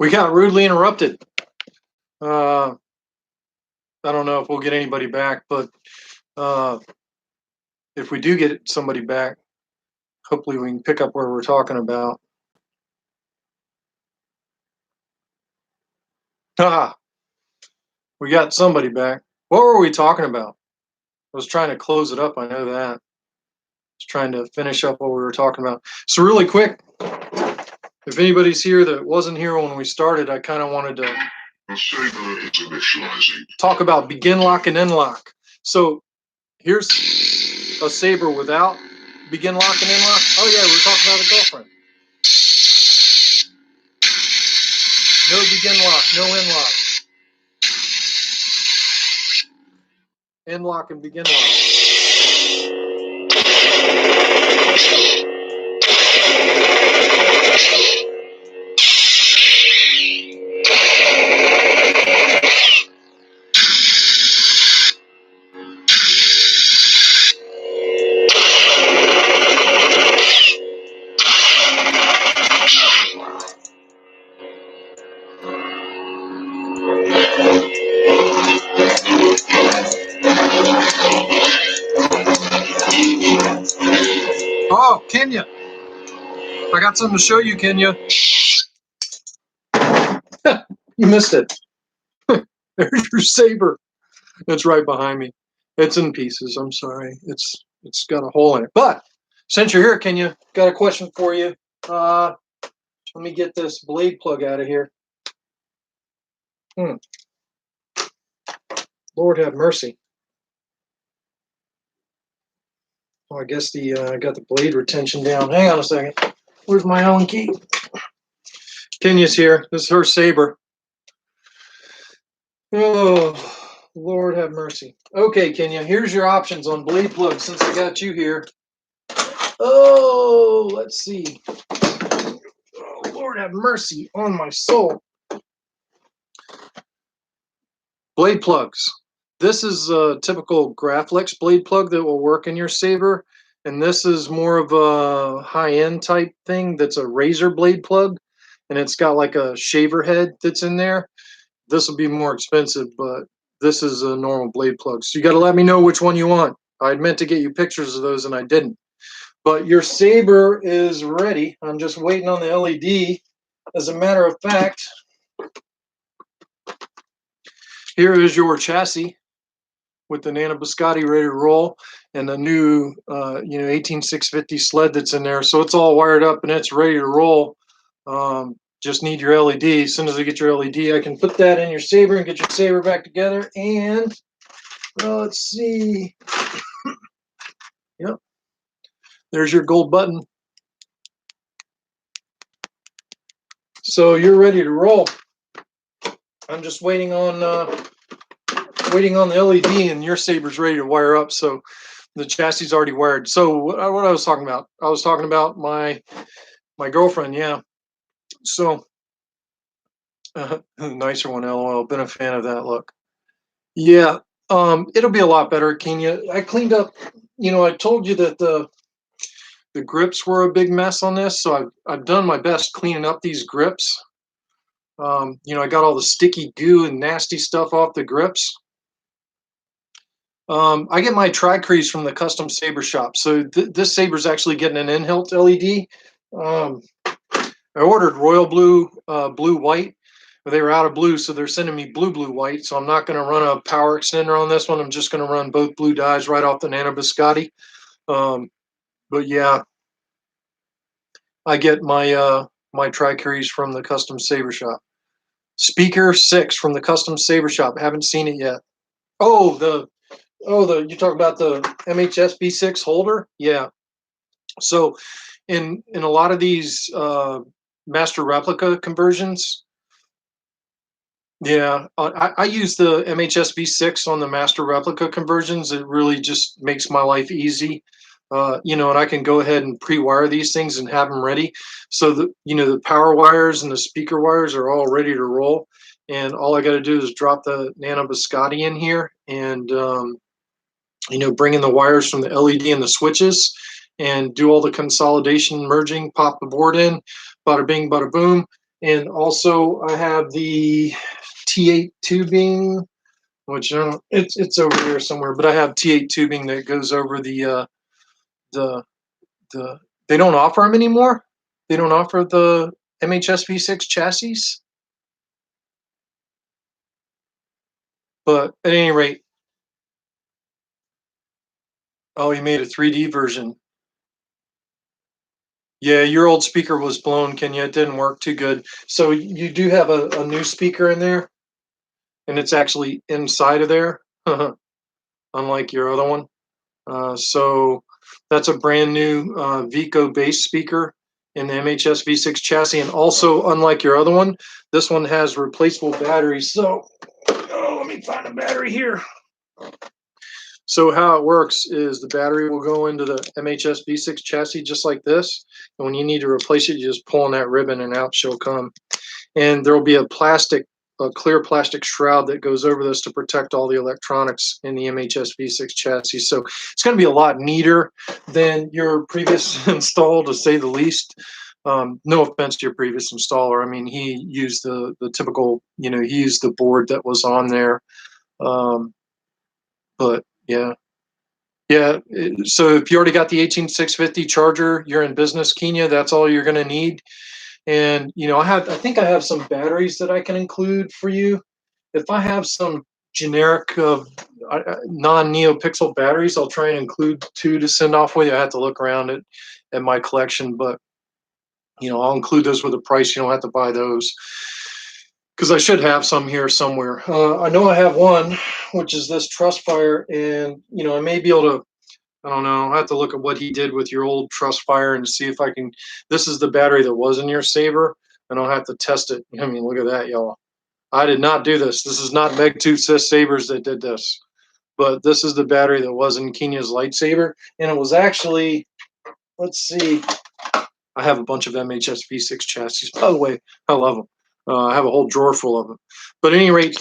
We got rudely interrupted. I don't know if we'll get anybody back, but if we do get somebody back, hopefully we can pick up where we're talking about. Ah, we got somebody back. What were we talking about? I was trying to close it up. I know that. I was trying to finish up what we were talking about. So really quick, if anybody's here that wasn't here when we started, I kind of wanted to talk about begin lock and end lock. So here's a saber without begin lock and end lock. Oh yeah, we were talking about a girlfriend. No begin lock, no end lock. End lock and begin lock. Oh, Kenya. I got something to show you, Kenya. You missed it. There's your saber. It's right behind me. It's in pieces. I'm sorry. It's got a hole in it. But since you're here, Kenya, got a question for you. Let me get this blade plug out of here. Lord have mercy. Oh, I guess I got the blade retention down. Hang on a second. Where's my Allen key? Kenya's here. This is her saber. Oh, Lord have mercy. Okay, Kenya, here's your options on blade plugs since I got you here. Oh, let's see. Oh, Lord have mercy on my soul. Blade plugs. This is a typical Graflex blade plug that will work in your saber. And this is more of a high-end type thing that's a razor blade plug. And it's got like a shaver head that's in there. This will be more expensive, but this is a normal blade plug. So you got to let me know which one you want. I meant to get you pictures of those and I didn't. But your saber is ready. I'm just waiting on the LED. As a matter of fact, here is your chassis with the Nana Biscotti ready to roll and the new 18650 sled that's in there. So it's all wired up and it's ready to roll. Just need your LED. As soon as I get your LED, I can put that in your saber and get your saber back together. And let's see. Yep. There's your gold button. So you're ready to roll. I'm just waiting on the LED, and your saber's ready to wire up. So the chassis is already wired. So what I was talking about, I was talking about my girlfriend. Yeah. So nicer one, LOL. Been a fan of that look. Yeah. It'll be a lot better, Kenya. I cleaned up. I told you that the grips were a big mess on this, so I've done my best cleaning up these grips. I got all the sticky goo and nasty stuff off the grips. I get my tri-crease from the Custom Saber Shop. So this saber's actually getting an in-hilt LED. I ordered royal blue, blue white, but they were out of blue, so they're sending me blue white. So I'm not going to run a power extender on this one. I'm just going to run both blue dyes right off the Nana Biscotti. But yeah, I get my my tri-crease from the Custom Saber Shop. Speaker 6 from the Custom Saber Shop. Haven't seen it yet. You talk about the MHS B6 holder? Yeah. So in a lot of these master replica conversions, yeah, I use the MHS B6 on the master replica conversions. It really just makes my life easy. And I can go ahead and pre-wire these things and have them ready. So the power wires and the speaker wires are all ready to roll. And all I got to do is drop the Nana Biscotti in here and, bring in the wires from the LED and the switches and do all the consolidation merging, pop the board in, bada bing, bada boom. And also I have the T8 tubing, which it's over here somewhere, but I have T8 tubing that goes over the they don't offer them anymore. They don't offer the MHS V6 chassis, but at any rate, oh, you made a 3D version. Yeah, your old speaker was blown, Kenya. It didn't work too good. So you do have a new speaker in there, and it's actually inside of there, unlike your other one. So that's a brand new Vico bass speaker in the MHS V6 chassis. And also, unlike your other one, this one has replaceable batteries. So, oh, let me find a battery here. So how it works is the battery will go into the MHS V6 chassis just like this. And when you need to replace it, you just pull on that ribbon and out she'll come. And there will be a clear plastic shroud that goes over this to protect all the electronics in the MHS V6 chassis. So it's going to be a lot neater than your previous install, to say the least. No offense to your previous installer. I mean, he used the typical, he used the board that was on there. But yeah. Yeah, so if you already got the 18650 charger, you're in business, Kenya, that's all you're going to need. And I think I have some batteries that I can include for you. If I have some generic non-NeoPixel batteries, I'll try and include 2 to send off with you. I have to look around at my collection, but I'll include those with a price. You don't have to buy those, because I should have some here somewhere. I know I have one, which is this Trustfire, and I may be able to. I don't know. I'll have to look at what he did with your old Trustfire and see if I can. This is the battery that was in your Saber, and I'll have to test it. I mean, look at that, y'all. I did not do this. This is not Megtooth Sabers that did this, but this is the battery that was in Kenya's lightsaber, and it was actually. Let's see. I have a bunch of MHS V6 chassis. By the way, I love them. I have a whole drawer full of them. But at any rate,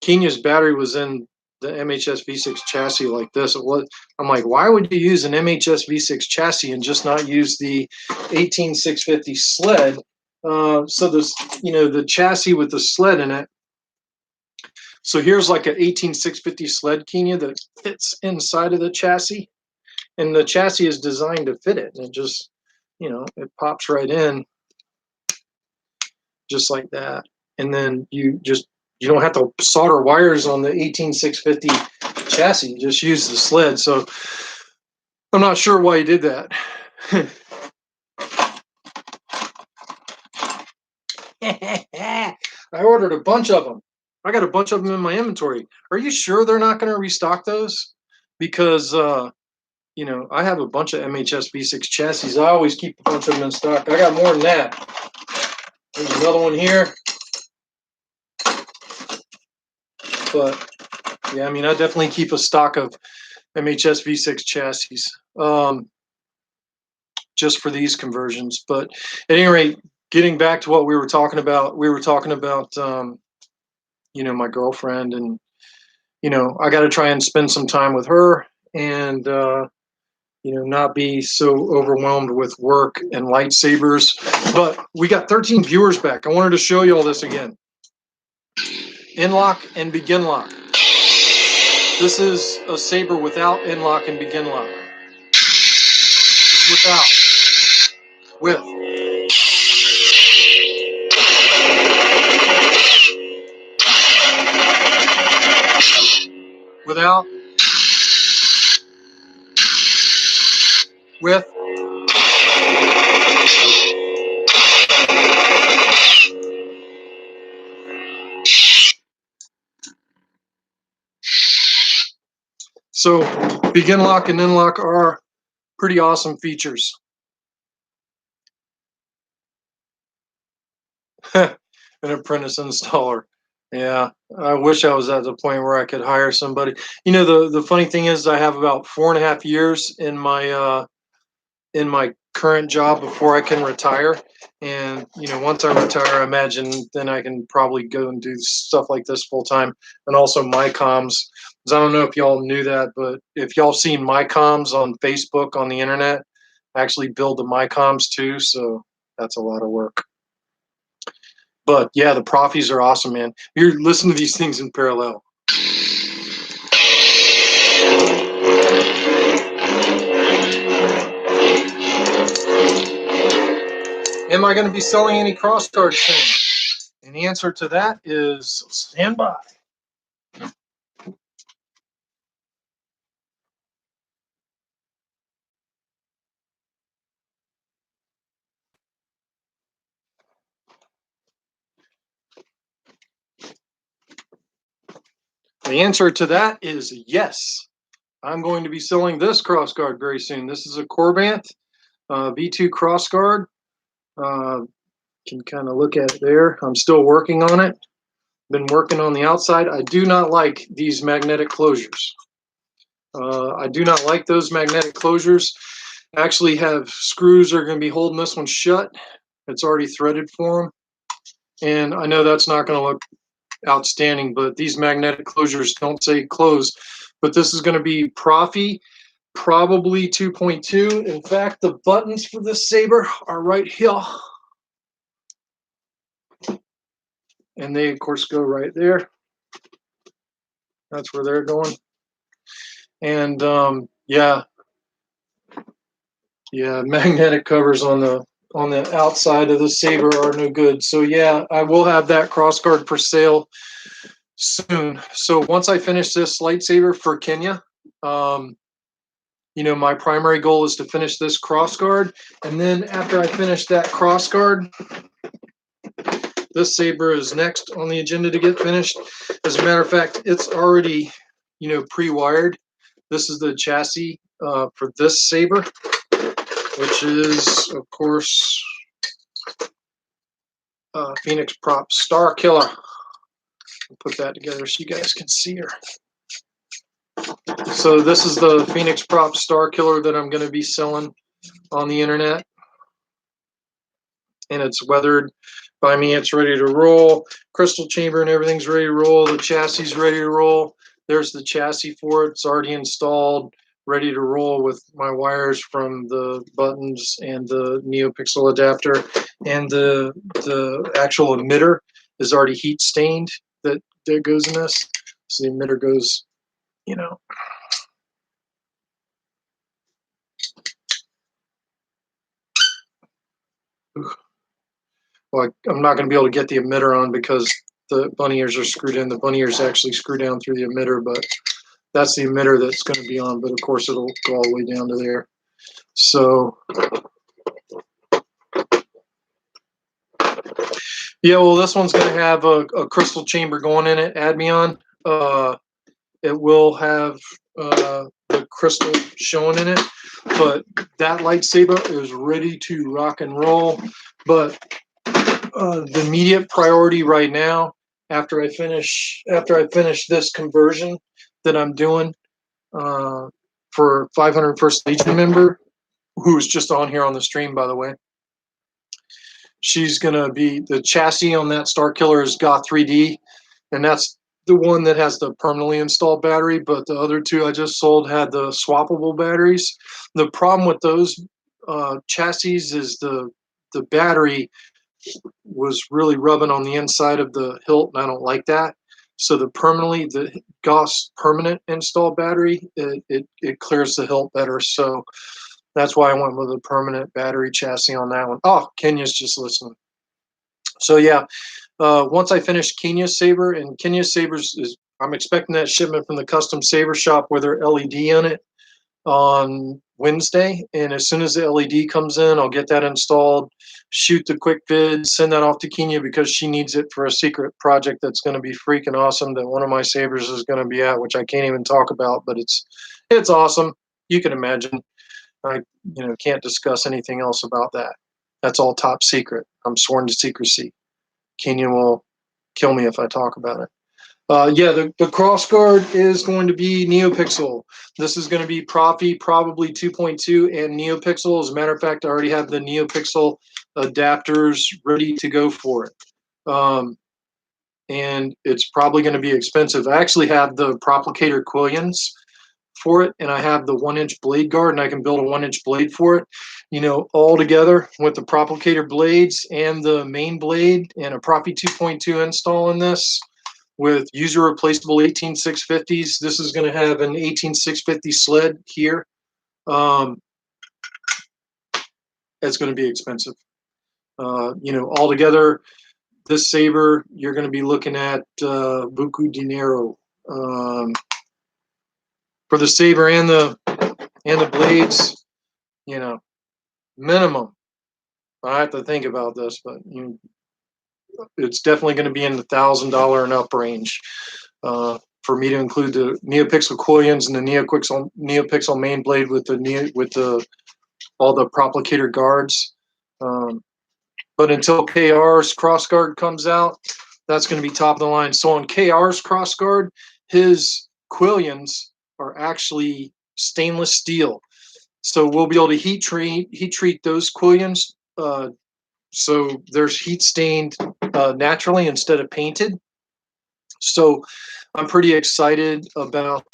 Kenya's battery was in the MHS V6 chassis like this. It was. I'm like, why would you use an MHS V6 chassis and just not use the 18650 sled? So this, the chassis with the sled in it. So here's like an 18650 sled, Kenya, that fits inside of the chassis, and the chassis is designed to fit it, and it just, it pops right in, just like that. And then you don't have to solder wires on the 18650 chassis. You just use the sled. So I'm not sure why he did that. I ordered a bunch of them. I got a bunch of them in my inventory. Are you sure they're not going to restock those? Because I have a bunch of MHS V6 chassis. I always keep a bunch of them in stock. I got more than that. There's another one here. But yeah, I mean, I definitely keep a stock of MHS V6 chassis, just for these conversions. But at any rate, getting back to what we were talking about, my girlfriend, and I got to try and spend some time with her, and not be so overwhelmed with work and lightsabers. But we got 13 viewers back. I wanted to show you all this again. In-lock and begin lock. This is a Saber without in-lock and begin lock. Just without. With. Without. With. So begin lock and in lock are pretty awesome features. An apprentice installer. Yeah, I wish I was at the point where I could hire somebody. The funny thing is, I have about 4.5 years in my current job before I can retire. And once I retire, I imagine then I can probably go and do stuff like this full time, and also MyComs. Because I don't know if y'all knew that, but if y'all seen MyComs on Facebook on the internet, I actually build the MyComs too. So that's a lot of work. But yeah, the Profis are awesome, man. You're listening to these things in parallel. Am I going to be selling any crossguards soon? And the answer to that is stand by. The answer to that is yes. I'm going to be selling this crossguard very soon. This is a Corbanth V2 crossguard. Can kind of look at it there. I'm still working on it. Been working on the outside. I do not like these magnetic closures. I do not like those magnetic closures. I actually have screws that are going to be holding this one shut. It's already threaded for them. And I know that's not going to look outstanding, but these magnetic closures don't say close. But this is going to be Profi, probably 2.2. In fact, the buttons for this saber are right here. And they, of course, go right there. That's where they're going. And yeah, magnetic covers on the outside of the saber are no good. So yeah, I will have that crossguard for sale soon. So once I finish this lightsaber for Kenya, you know, my primary goal is to finish this crossguard, and then after I finish that crossguard, this saber is next on the agenda to get finished. As a matter of fact, it's already, you know, pre-wired. This is the chassis for this saber, which is, of course, Phoenix Prop Star Killer. I'll put that together so you guys can see her. So this is the Phoenix Prop Star Killer that I'm going to be selling on the internet. And it's weathered by me. It's ready to roll. Crystal chamber and everything's ready to roll. The chassis is ready to roll. There's the chassis for it. It's already installed, ready to roll with my wires from the buttons and the NeoPixel adapter. And the actual emitter is already heat stained that goes in this. So the emitter goes, you know, well, I'm not going to be able to get the emitter on because the bunny ears are screwed in. The bunny ears actually screw down through the emitter, but that's the emitter that's going to be on. But of course, it'll go all the way down to there. So, yeah, well, this one's going to have a crystal chamber going in it, Admion. It will have the crystal showing in it, but that lightsaber is ready to rock and roll. But the immediate priority right now, after I finish this conversion that I'm doing for 501st Legion member, who's just on here on the stream, by the way. She's gonna be the chassis on that Star Killer is Goth 3D, and that's the one that has the permanently installed battery. But the other two I just sold had the swappable batteries. The problem with those chassis is the battery was really rubbing on the inside of the hilt, and I don't like that. So the Goss permanent install battery, it clears the hilt better. So that's why I went with a permanent battery chassis on that one. Oh, Kenya's just listening. So yeah, once I finish Kenya's saber, and Kenya's sabers I'm expecting that shipment from the custom saber shop with their LED on it on Wednesday. And as soon as the LED comes in, I'll get that installed, shoot the quick vid, send that off to Kenya because she needs it for a secret project that's going to be freaking awesome that one of my sabers is going to be at, which I can't even talk about, but it's awesome. You can imagine. I can't discuss anything else about that. That's all top secret. I'm sworn to secrecy. Kenya will kill me if I talk about it. Yeah, the crossguard is going to be NeoPixel. This is going to be Profi, probably 2.2 and NeoPixel. As a matter of fact, I already have the NeoPixel adapters ready to go for it. And it's probably going to be expensive. I actually have the Proplicator Quillions for it, and I have the 1-inch blade guard, and I can build a 1-inch blade for it, all together with the Proplicator blades and the main blade and a Profi 2.2 install in this with user replaceable 18650s. This is going to have an 18650 sled here. It's going to be expensive. Altogether, this saber, you're going to be looking at buku dinero for the saber and the blades. Minimum. I have to think about this, but it's definitely going to be in the $1,000 and up range for me to include the NeoPixel Quillions and the NeoPixel main blade with all the Proplicator guards. But until KR's crossguard comes out, that's going to be top of the line. So on KR's crossguard, his Quillions are actually stainless steel. So we'll be able to heat treat those Quillions so there's heat stained naturally instead of painted. So I'm pretty excited about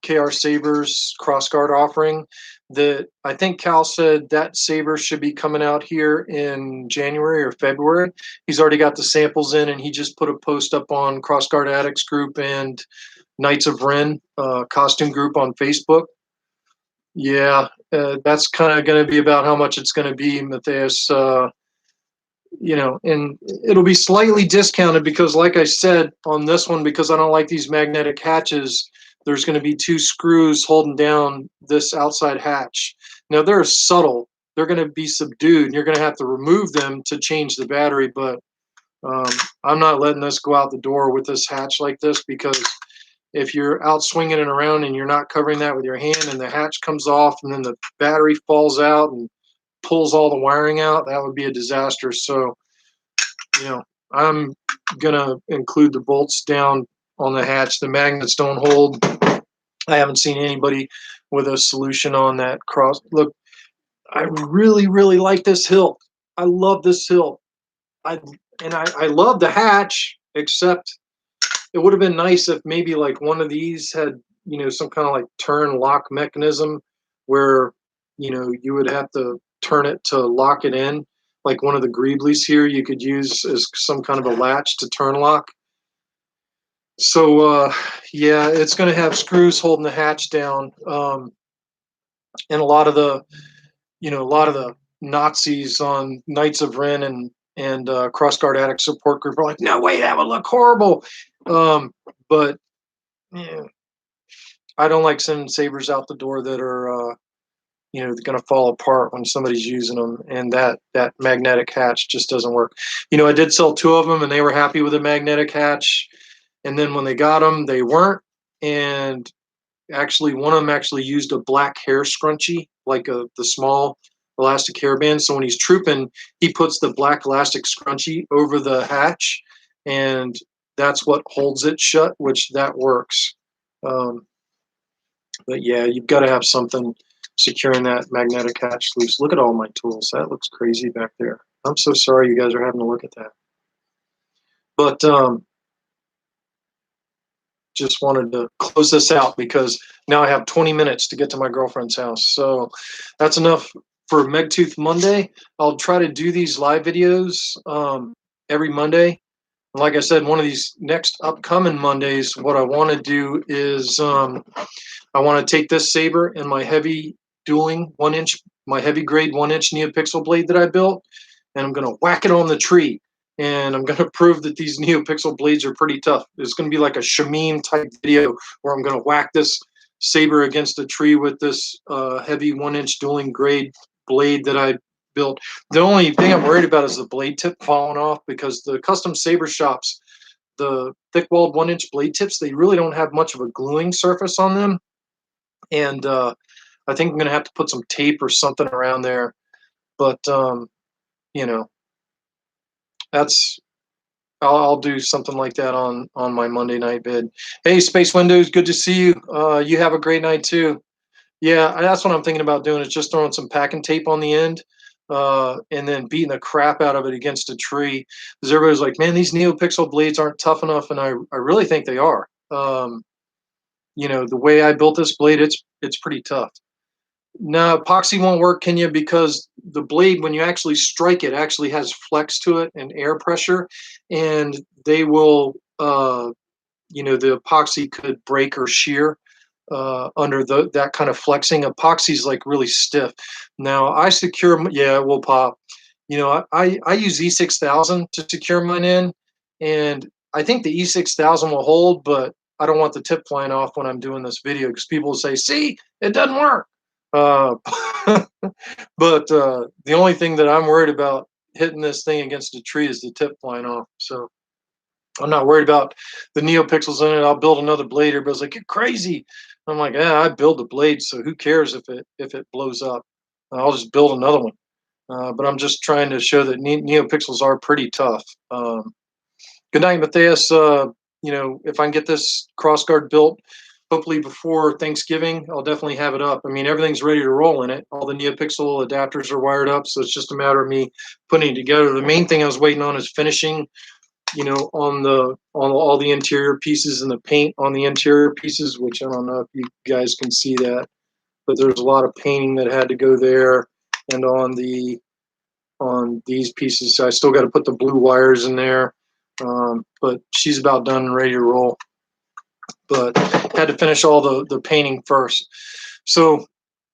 KR Saber's crossguard offering. That I think Cal said that saber should be coming out here in January or February. He's already got the samples in, and he just put a post up on Crossguard Addicts group and Knights of Ren costume group on Facebook. Yeah, that's kind of going to be about how much it's going to be, Matthias. And it'll be slightly discounted because, like I said, on this one, because I don't like these magnetic hatches, there's going to be 2 screws holding down this outside hatch. Now, they're subtle. They're going to be subdued, and you're going to have to remove them to change the battery, but I'm not letting this go out the door with this hatch like this, because if you're out swinging it around and you're not covering that with your hand and the hatch comes off and then the battery falls out and pulls all the wiring out, that would be a disaster. So, I'm going to include the bolts down on the hatch. The magnets don't hold. I haven't seen anybody with a solution on that cross. Look, I really, really like this hilt. I love this hilt. I love the hatch, except it would have been nice if maybe like one of these had, some kind of like turn lock mechanism where, you would have to turn it to lock it in. Like one of the Greeblies here, you could use as some kind of a latch to turn lock. So, yeah, it's going to have screws holding the hatch down. And a lot of the Nazis on Knights of Ren and Crossguard Addict support group are like, no way, that would look horrible. But yeah, I don't like sending sabers out the door that are going to fall apart when somebody's using them, and that magnetic hatch just doesn't work. I did sell 2 of them, and they were happy with the magnetic hatch, and then when they got them, they weren't. And actually, one of them actually used a black hair scrunchie, like the small elastic hairband. So when he's trooping, he puts the black elastic scrunchie over the hatch, and that's what holds it shut, which that works. But yeah, you've got to have something securing that magnetic hatch loose. Look at all my tools. That looks crazy back there. I'm so sorry you guys are having to look at that. But just wanted to close this out because now I have 20 minutes to get to my girlfriend's house. So that's enough for Megtooth Monday. I'll try to do these live videos every Monday. Like I said, one of these next upcoming Mondays, what I want to do is I want to take this saber and my heavy dueling my heavy grade 1-inch NeoPixel blade that I built, and I'm going to whack it on the tree. And I'm going to prove that these NeoPixel blades are pretty tough. It's going to be like a Shamim type video where I'm going to whack this saber against a tree with this heavy 1-inch dueling grade blade that I built. The only thing I'm worried about is the blade tip falling off, because the custom saber shops, the thick-walled 1-inch blade tips, they really don't have much of a gluing surface on them. And I think I'm going to have to put some tape or something around there. But, I'll do something like that on my Monday night vid. Hey, Space Windows, good to see you. You have a great night too. Yeah, that's what I'm thinking about doing, is just throwing some packing tape on the end and then beating the crap out of it against a tree. Because everybody's like, man, these NeoPixel blades aren't tough enough, and I really think they are. you know, the way I built this blade, it's pretty tough. No, epoxy won't work, Kenya, because the blade, when you actually strike it, actually has flex to it and air pressure, and they will, you know, the epoxy could break or shear under that kind of flexing. Epoxy's like really stiff. Now I secure, yeah, it will pop. You know, I use E6000 to secure mine in, and I think the E6000 will hold, but I don't want the tip flying off when I'm doing this video because people will say, "See, it doesn't work." Uh, but the only thing that I'm worried about hitting this thing against a tree is the tip flying off. So I'm not worried about the NeoPixels in it. I'll build another blade. Everybody's like, "You're crazy." I'm like, "Yeah, I build the blade, so who cares if it blows up? I'll just build another one." But I'm just trying to show that NeoPixels are pretty tough. Good night, Matthias. You know, if I can get this crossguard built, hopefully before Thanksgiving, I'll definitely have it up. I mean, everything's ready to roll in it. All the NeoPixel adapters are wired up, so it's just a matter of me putting it together. The main thing I was waiting on is finishing, you know, on all the interior pieces and the paint on the interior pieces, which I don't know if you guys can see that, but there's a lot of painting that had to go there, and on these pieces. So I still got to put the blue wires in there, but she's about done and ready to roll. But had to finish all the painting first. So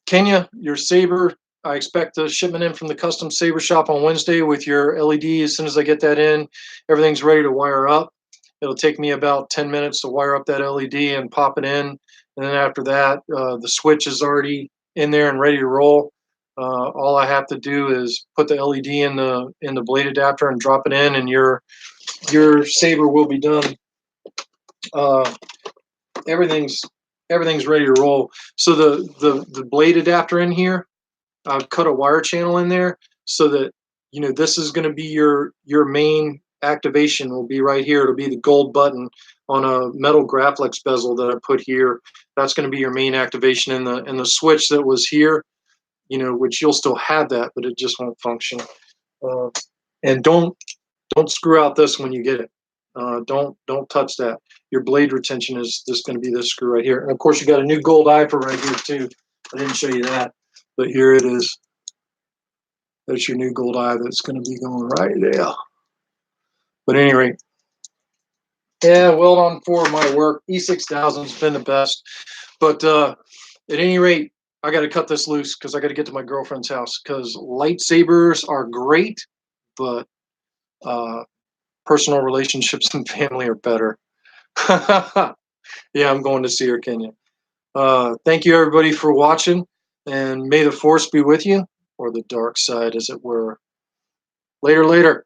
Kenya, your Saber, I expect the shipment in from the custom Saber shop on Wednesday with your LED. As soon as I get that in, everything's ready to wire up. It'll take me about 10 minutes to wire up that LED and pop it in. And then after that, the switch is already in there and ready to roll. All I have to do is put the LED in the blade adapter and drop it in, and your Saber will be done. Uh, everything's everything's ready to roll. So the blade adapter in here, I've cut a wire channel in there so that, you know, this is going to be your main activation will be right here. It'll be the gold button on a metal Graflex bezel that I put here. That's going to be your main activation, in the switch that was here, you know, which you'll still have that, but it just won't function. Uh, and don't screw out this when you get it. Don't touch that. Your blade retention is just going to be this screw right here. And of course, you got a new gold eye for right here too. I didn't show you that, but here it is. That's your new gold eye that's going to be going right there. But at any rate, yeah, well done for my work. E6000's been the best. But at any rate, I got to cut this loose because I got to get to my girlfriend's house, because lightsabers are great, but personal relationships and family are better. Yeah, I'm going to see her, Kenya. Thank you, everybody, for watching, and may the force be with you, or the dark side, as it were. Later, later.